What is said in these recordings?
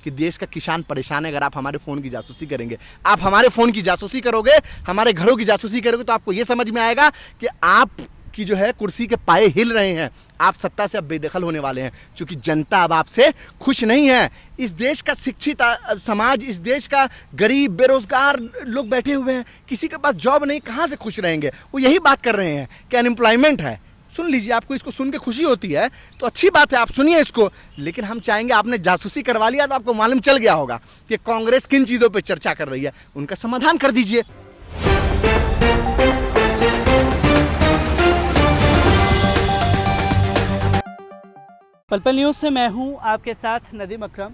कि देश का किसान परेशान है अगर आप हमारे फ़ोन की जासूसी करेंगे। आप हमारे फ़ोन की जासूसी करोगे, हमारे घरों की जासूसी करोगे, तो आपको ये समझ में आएगा कि आप की जो है कुर्सी के पाए हिल रहे हैं, आप सत्ता से अब बेदखल होने वाले हैं, क्योंकि जनता अब आपसे खुश नहीं है। इस देश का शिक्षित समाज, इस देश का गरीब बेरोजगार लोग बैठे हुए हैं, किसी के पास जॉब नहीं, कहाँ से खुश रहेंगे? वो यही बात कर रहे हैं कि अनएम्प्लॉयमेंट है। सुन लीजिए, आपको इसको सुन के खुशी होती है तो अच्छी बात है, आप सुनिए इसको, लेकिन हम चाहेंगे, आपने जासूसी करवा लिया तो आपको मालूम चल गया होगा कि कांग्रेस किन चीज़ों पर चर्चा कर रही है, उनका समाधान कर दीजिए। पल पल न्यूज़ से मैं हूं आपके साथ नदीम अकरम।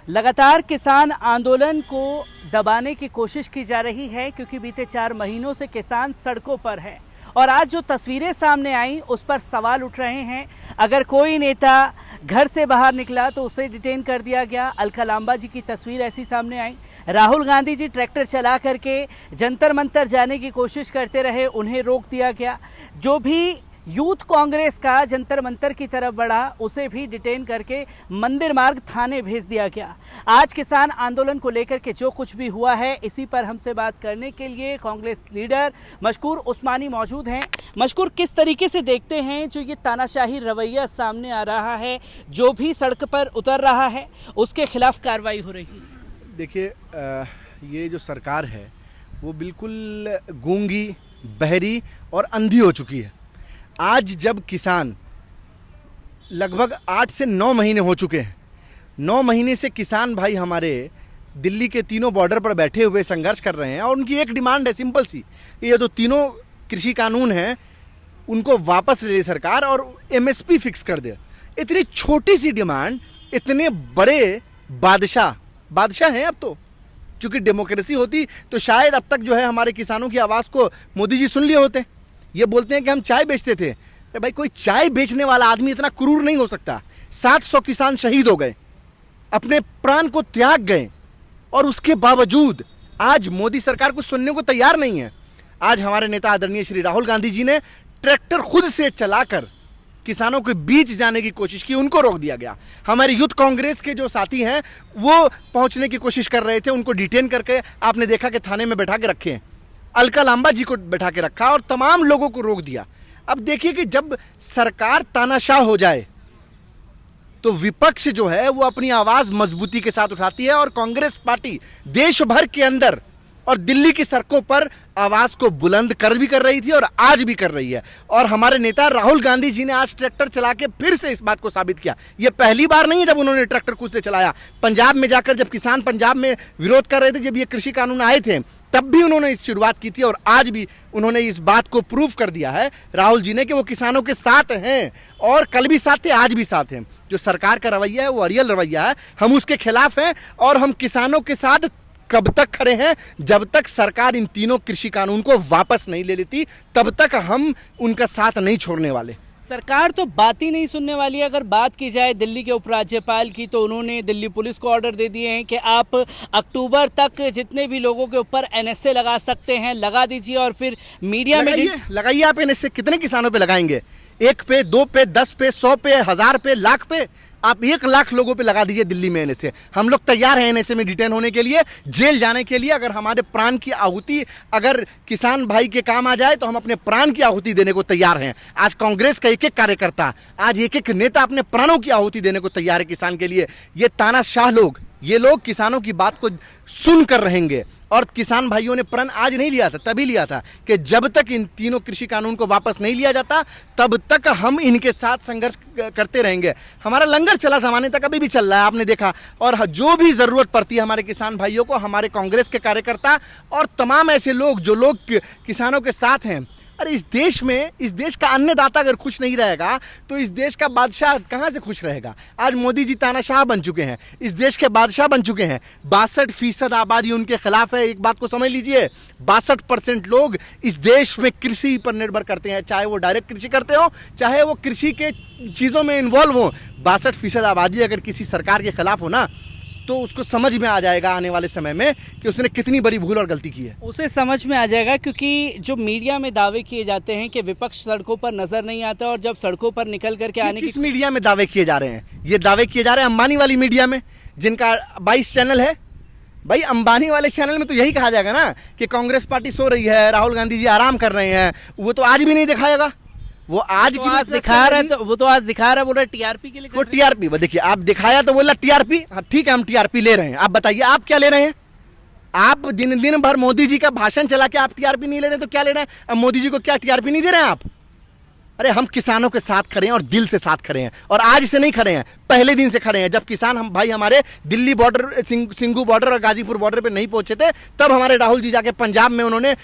लगातार किसान आंदोलन को दबाने की कोशिश की जा रही है, क्योंकि बीते 4 महीनों से किसान सड़कों पर हैं और आज जो तस्वीरें सामने आई उस पर सवाल उठ रहे हैं। अगर कोई नेता घर से बाहर निकला तो उसे डिटेन कर दिया गया। अलका लांबा जी की तस्वीर ऐसी सामने आई। राहुल गांधी जी ट्रैक्टर चला करके जंतर मंतर जाने की कोशिश करते रहे, उन्हें रोक दिया गया। जो भी यूथ कांग्रेस का जंतर मंतर की तरफ बढ़ा उसे भी डिटेन करके मंदिर मार्ग थाने भेज दिया गया। आज किसान आंदोलन को लेकर के जो कुछ भी हुआ है, इसी पर हमसे बात करने के लिए कांग्रेस लीडर मशकूर उस्मानी मौजूद हैं। मशकूर, किस तरीके से देखते हैं जो ये तानाशाही रवैया सामने आ रहा है, जो भी सड़क पर उतर रहा है उसके खिलाफ कार्रवाई हो रही है? देखिए, ये जो सरकार है वो बिल्कुल गूंगी, बहरी और अंधी हो चुकी है। आज जब किसान लगभग 8 से 9 महीने हो चुके हैं, 9 महीने से किसान भाई हमारे दिल्ली के तीनों बॉर्डर पर बैठे हुए संघर्ष कर रहे हैं और उनकी एक डिमांड है सिंपल सी, ये जो तीनों कृषि कानून हैं उनको वापस ले ले सरकार और एमएसपी फिक्स कर दे। इतनी छोटी सी डिमांड इतने बड़े बादशाह हैं अब तो, चूँकि डेमोक्रेसी होती तो शायद अब तक जो है हमारे किसानों की आवाज़ को मोदी जी सुन लिए होते। ये बोलते हैं कि हम चाय बेचते थे, अरे भाई कोई चाय बेचने वाला आदमी इतना क्रूर नहीं हो सकता। 700 किसान शहीद हो गए, अपने प्राण को त्याग गए और उसके बावजूद आज मोदी सरकार कुछ सुनने को तैयार नहीं है। आज हमारे नेता आदरणीय श्री राहुल गांधी जी ने ट्रैक्टर खुद से चलाकर किसानों के बीच जाने की कोशिश की, उनको रोक दिया गया। हमारे यूथ कांग्रेस के जो साथी हैं वो पहुंचने की कोशिश कर रहे थे, उनको डिटेन करके आपने देखा कि थाने में बैठा के रखे हैं। अलका लांबा जी को बैठा के रखा और तमाम लोगों को रोक दिया। अब देखिए कि जब सरकार तानाशाह हो जाए तो विपक्ष जो है वो अपनी आवाज मजबूती के साथ उठाती है और कांग्रेस पार्टी देश भर के अंदर और दिल्ली की सड़कों पर आवाज को बुलंद कर रही थी और आज भी कर रही है। और हमारे नेता राहुल गांधी जी ने आज ट्रैक्टर चला के फिर से इस बात को साबित किया। यह पहली बार नहीं है जब उन्होंने ट्रैक्टर खुद से चलाया। पंजाब में जाकर जब किसान पंजाब में विरोध कर रहे थे, जब ये कृषि कानून आए थे, तब भी उन्होंने इस शुरुआत की थी और आज भी उन्होंने इस बात को प्रूव कर दिया है राहुल जी ने कि वो किसानों के साथ हैं और कल भी साथ थे, आज भी साथ हैं। जो सरकार का रवैया है वो अरियल रवैया है, हम उसके खिलाफ हैं और हम किसानों के साथ कब तक खड़े हैं? जब तक सरकार इन तीनों कृषि कानून को वापस नहीं ले लेती तब तक हम उनका साथ नहीं छोड़ने वाले। सरकार तो बात ही नहीं सुनने वाली है। अगर बात की जाए दिल्ली के उपराज्यपाल की, तो उन्होंने दिल्ली पुलिस को ऑर्डर दे दिए हैं कि आप अक्टूबर तक जितने भी लोगों के ऊपर एनएसए लगा सकते हैं लगा दीजिए और फिर मीडिया में लगाइए। आप एनएसए कितने किसानों पे लगाएंगे? 1 पे, 2 पे, 10 पे, 100 पे, 1000 पे, लाख पे? आप 1 लाख लोगों पे लगा दीजिए दिल्ली में एनएसए। हम लोग तैयार हैं एनएसए में डिटेन होने के लिए, जेल जाने के लिए। अगर हमारे प्राण की आहुति अगर किसान भाई के काम आ जाए तो हम अपने प्राण की आहुति देने को तैयार हैं। आज कांग्रेस का एक कार्यकर्ता, आज एक नेता अपने प्राणों की आहुति देने को तैयार है किसान के लिए। ये तानाशाह लोग, ये लोग किसानों की बात को सुन कर रहेंगे और किसान भाइयों ने प्रण आज नहीं लिया था, तभी लिया था कि जब तक इन तीनों कृषि कानून को वापस नहीं लिया जाता तब तक हम इनके साथ संघर्ष करते रहेंगे। हमारा लंगर चला जमाने तक अभी भी चल रहा है, आपने देखा। और जो भी जरूरत पड़ती है हमारे किसान भाइयों को, हमारे कांग्रेस के कार्यकर्ता और तमाम ऐसे लोग जो लोग किसानों के साथ हैं। अरे इस देश में, इस देश का अन्नदाता अगर खुश नहीं रहेगा तो इस देश का बादशाह कहाँ से खुश रहेगा? आज मोदी जी तानाशाह बन चुके हैं, इस देश के बादशाह बन चुके हैं। 62% आबादी उनके खिलाफ है। एक बात को समझ लीजिए, 62% लोग इस देश में कृषि पर निर्भर करते हैं, चाहे वो डायरेक्ट कृषि करते हो, चाहे वो कृषि के चीज़ों में इन्वॉल्व हो। 62% आबादी अगर किसी सरकार के खिलाफ हो ना, तो उसको समझ में आ जाएगा आने वाले समय में कि उसने कितनी बड़ी भूल और गलती की है। उसे समझ में आ जाएगा, क्योंकि जो मीडिया में दावे किए जाते हैं कि विपक्ष सड़कों पर नजर नहीं आता, और जब सड़कों पर निकल करके आने की किस मीडिया में दावे किए जा रहे हैं? ये दावे किए जा रहे हैं अंबानी वाली मीडिया में, जिनका 22 चैनल है। भाई अंबानी वाले चैनल में तो यही कहा जाएगा ना कि कांग्रेस पार्टी सो रही है, राहुल गांधी जी आराम कर रहे हैं। वो तो आज भी नहीं दिखाएगा। वो आज की आज दिखा रहा है, तो वो तो आज दिखा रहा है, बोल रहा है टीआरपी के लिए। वो टीआरपी, वो देखिए आप दिखाया तो बोला टीआरपी। हाँ ठीक है, हम टीआरपी ले रहे हैं। आप बताइए आप क्या ले रहे हैं? आप दिन दिन भर मोदी जी का भाषण चला के आप टीआरपी नहीं ले रहे तो क्या ले रहे हैं? अब मोदी जी को क्या टीआरपी नहीं दे रहे हैं आप? अरे हम किसानों के साथ खड़े हैं और दिल से साथ खड़े हैं, और आज से नहीं खड़े हैं, पहले दिन से खड़े हैं। जब किसान हम भाई हमारे दिल्ली बॉर्डर, सिंघू बॉर्डर और गाजीपुर बॉर्डर पे नहीं पहुंचे थे, तब हमारे राहुल जी जाके पंजाब में उन्होंने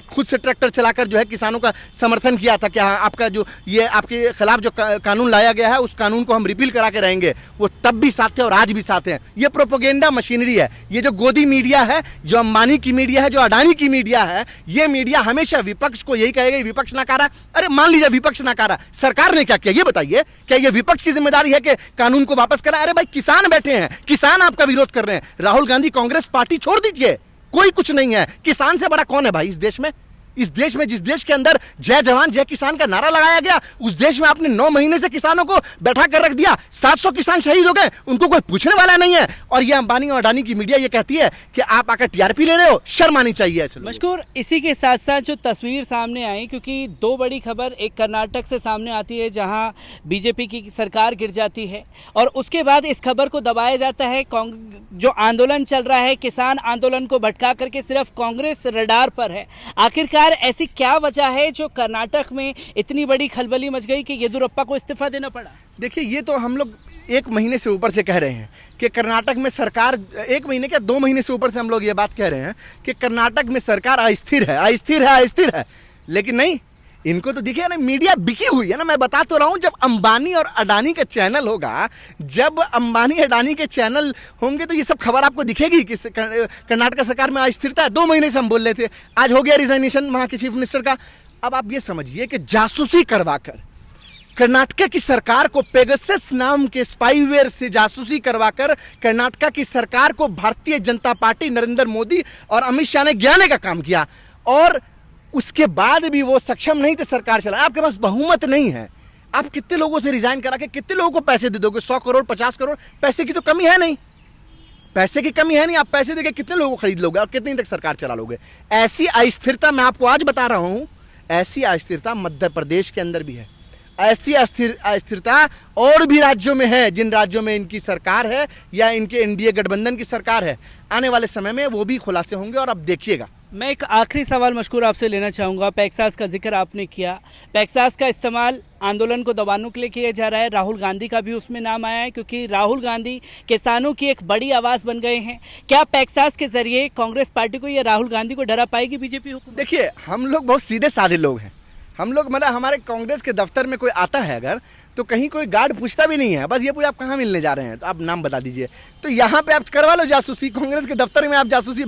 खुद से ट्रैक्टर चलाकर जो है किसानों का समर्थन किया था कि हाँ आपका जो ये आपके खिलाफ जो कानून लाया गया है उस कानून को हम रिपील करा के रहेंगे। वो तब भी साथ थे और आज भी साथ हैं। ये प्रोपोगेंडा मशीनरी है। ये जो गोदी मीडिया है, जो अंबानी की मीडिया है, जो अडानी की मीडिया है, ये मीडिया हमेशा विपक्ष को यही कहेगा विपक्ष नकारा। अरे मान लीजिए विपक्ष नकारा, सरकार ने क्या किया ये बताइए? क्या ये विपक्ष की जिम्मेदारी है कि कानून को वापस करा? अरे भाई किसान बैठे हैं, किसान आपका विरोध कर रहे हैं। राहुल गांधी कांग्रेस पार्टी छोड़ दीजिए, कोई कुछ नहीं है। किसान से बड़ा कौन है भाई इस देश में? इस देश में, जिस देश के अंदर जय जवान जय किसान का नारा लगाया गया, उस देश में आपने 9 महीने से किसानों को बैठा कर रख दिया। 700 किसान शहीद हो गए, उनको कोई पूछने वाला नहीं है। और ये अंबानी और अडानी की मीडिया ये कहती है कि आप आकर टीआरपी ले रहे हो। शर्म आनी चाहिए ऐसे लोगों को। मशकूर, इसी के साथ साथ जो तस्वीर सामने आई, क्योंकि 2 बड़ी खबर एक कर्नाटक से सामने आती है जहां बीजेपी की सरकार गिर जाती है, और उसके बाद इस खबर को दबाया जाता है। जो आंदोलन चल रहा है, किसान आंदोलन को भटका करके सिर्फ कांग्रेस रडार पर है। आखिरकार ऐसी क्या वजह है जो कर्नाटक में इतनी बड़ी खलबली मच गई कि येदियुरप्पा को इस्तीफा देना पड़ा? देखिए ये तो हम लोग 1 महीने से ऊपर से कह रहे हैं कि कर्नाटक में सरकार, 1 महीने क्या 2 महीने से ऊपर से हम लोग ये बात कह रहे हैं कि कर्नाटक में सरकार अस्थिर है, अस्थिर है, अस्थिर है। लेकिन नहीं, इनको तो दिखे ना, मीडिया बिकी हुई है ना। मैं बता तो रहा हूं, जब अंबानी और अडानी का चैनल होगा, जब अंबानी अडानी के चैनल होंगे तो ये सब खबर आपको दिखेगी कि कर्नाटक सरकार में अस्थिरता है। 2 महीने से हम बोल रहे थे, आज हो गया रिजाइनेशन वहां के चीफ मिनिस्टर का। अब आप ये समझिए कि जासूसी करवाकर कर्नाटक की सरकार को, पेगासस नाम के स्पाईवेयर से जासूसी करवाकर कर्नाटक की सरकार को भारतीय जनता पार्टी, नरेंद्र मोदी और अमित शाह ने गिराने का काम किया। और उसके बाद भी वो सक्षम नहीं थे सरकार चलाने। आपके पास बहुमत नहीं है, आप कितने लोगों से रिजाइन करा के कितने लोगों को पैसे दे दोगे? 100 करोड़ 50 करोड़, पैसे की तो कमी है नहीं, पैसे की कमी है नहीं। आप पैसे देके कितने लोगों को खरीद लोगे और कितनी तक सरकार चला लोगे? ऐसी अस्थिरता मैं आपको आज बता रहा हूं, ऐसी अस्थिरता मध्य प्रदेश के अंदर भी है। ऐसी अस्थिरता और भी राज्यों में है, जिन राज्यों में इनकी सरकार है या इनके एनडीए गठबंधन की सरकार है। आने वाले समय में वो भी खुलासे होंगे और अब देखिएगा। मैं एक आखिरी सवाल मशकूर आपसे लेना चाहूँगा। पैक्सास का जिक्र आपने किया, पैक्सास का इस्तेमाल आंदोलन को दबाने के लिए किया जा रहा है। राहुल गांधी का भी उसमें नाम आया है, क्योंकि राहुल गांधी किसानों की एक बड़ी आवाज़ बन गए हैं। क्या पैक्सास के जरिए कांग्रेस पार्टी को या राहुल गांधी को डरा पाएगी बीजेपी हुकूमत? देखिए हम लोग बहुत सीधे साधे लोग हैं। हम लोग मतलब हमारे कांग्रेस के दफ्तर में कोई आता है अगर, तो कहीं कोई गार्ड पूछता भी नहीं है, बस ये पूछ आप कहाँ मिलने जा रहे हैं, तो आप नाम बता दीजिए। तो यहाँ पे आप करवा लो जासूसी, कांग्रेस के दफ्तर में आप जासूसी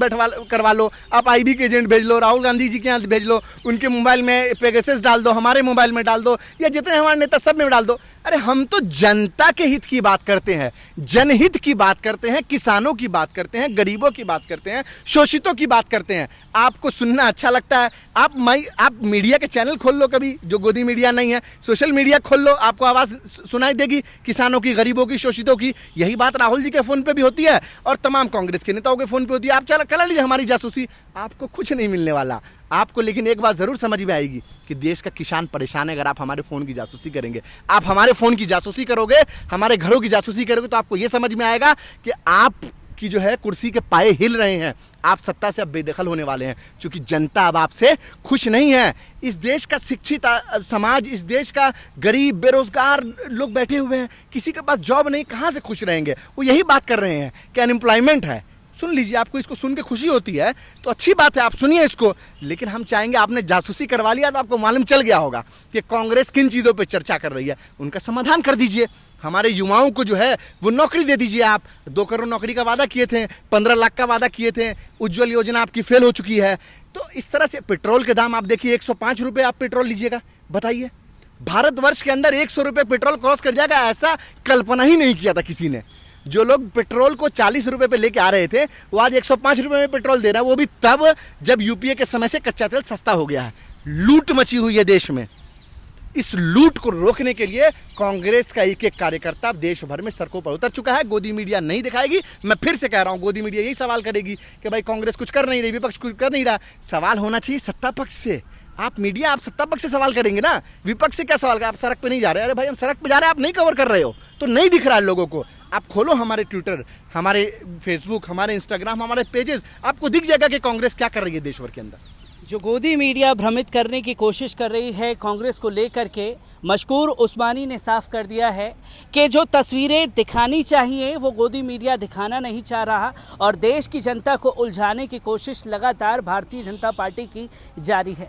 करवा लो। आप आईबी के एजेंट भेज लो, राहुल गांधी जी के यहाँ भेज लो, उनके मोबाइल में पेगासस डाल दो, हमारे मोबाइल में डाल दो, या जितने हमारे नेता सब में डाल दो। अरे हम तो जनता के हित की बात करते हैं, जनहित की बात करते हैं, किसानों की बात करते हैं, गरीबों की बात करते हैं, शोषितों की बात करते हैं। आपको सुनना अच्छा लगता है, आप मीडिया के चैनल खोल लो, कभी जो गोदी मीडिया नहीं है, सोशल मीडिया खोल लो, आपको आवाज़ सुनाई देगी किसानों की, गरीबों की, शोषितों की। यही बात राहुल जी के फ़ोन पे भी होती है और तमाम कांग्रेस के नेताओं के फ़ोन पे होती है। आप चला करा लीजिए हमारी जासूसी, आपको कुछ नहीं मिलने वाला। आपको लेकिन एक बात ज़रूर समझ में आएगी कि देश का किसान परेशान है। अगर आप हमारे फ़ोन की जासूसी करेंगे, आप हमारे फ़ोन की जासूसी करोगे, हमारे घरों की जासूसी करोगे, तो आपको ये समझ में आएगा कि आप की जो है कुर्सी के पाए हिल रहे हैं, आप सत्ता से अब बेदखल होने वाले हैं, क्योंकि जनता अब आपसे खुश नहीं है। इस देश का शिक्षित समाज, इस देश का गरीब बेरोजगार लोग बैठे हुए हैं, किसी के पास जॉब नहीं, कहाँ से खुश रहेंगे? वो यही बात कर रहे हैं कि अनएम्प्लॉयमेंट है। सुन लीजिए, आपको इसको सुन के खुशी होती है तो अच्छी बात है, आप सुनिए इसको। लेकिन हम चाहेंगे, आपने जासूसी करवा लिया तो आपको मालूम चल गया होगा कि कांग्रेस किन चीज़ों पे चर्चा कर रही है, उनका समाधान कर दीजिए। हमारे युवाओं को जो है वो नौकरी दे दीजिए। आप 2 करोड़ नौकरी का वादा किए थे, 15 लाख का वादा किए थे, उज्ज्वल योजना आपकी फेल हो चुकी है। तो इस तरह से पेट्रोल के दाम आप देखिए, 105 रुपये आप पेट्रोल लीजिएगा, बताइए भारतवर्ष के अंदर 100 रुपये पेट्रोल क्रॉस कर जाएगा, ऐसा कल्पना ही नहीं किया था किसी ने। जो लोग पेट्रोल को 40 रुपए पे लेके आ रहे थे वो आज 105 रुपए में पेट्रोल दे रहा है, वो भी तब जब यूपीए के समय से कच्चा तेल सस्ता हो गया है। लूट मची हुई है देश में। इस लूट को रोकने के लिए कांग्रेस का एक एक कार्यकर्ता देश भर में सड़कों पर उतर चुका है। गोदी मीडिया नहीं दिखाएगी। मैं फिर से कह रहा हूं, गोदी मीडिया यही सवाल करेगी कि भाई कांग्रेस कुछ कर नहीं रही, विपक्ष कुछ कर नहीं रहा। सवाल होना चाहिए सत्ता पक्ष से। आप मीडिया, आप सत्ता पक्ष से सवाल करेंगे ना, विपक्ष से क्या सवाल करें? आप सड़क पे नहीं जा रहे, अरे भाई हम सड़क पे जा रहे हैं, आप नहीं कवर कर रहे हो तो नहीं दिख रहा है लोगों को। आप खोलो हमारे ट्विटर, हमारे फेसबुक, हमारे इंस्टाग्राम, हमारे पेजेस, आपको दिख जाएगा कि कांग्रेस क्या कर रही है देश भर के अंदर। जो गोदी मीडिया भ्रमित करने की कोशिश कर रही है कांग्रेस को लेकर के, मशकूर उस्मानी ने साफ कर दिया है कि जो तस्वीरें दिखानी चाहिए वो गोदी मीडिया दिखाना नहीं चाह रहा और देश की जनता को उलझाने की कोशिश लगातार भारतीय जनता पार्टी की जारी है।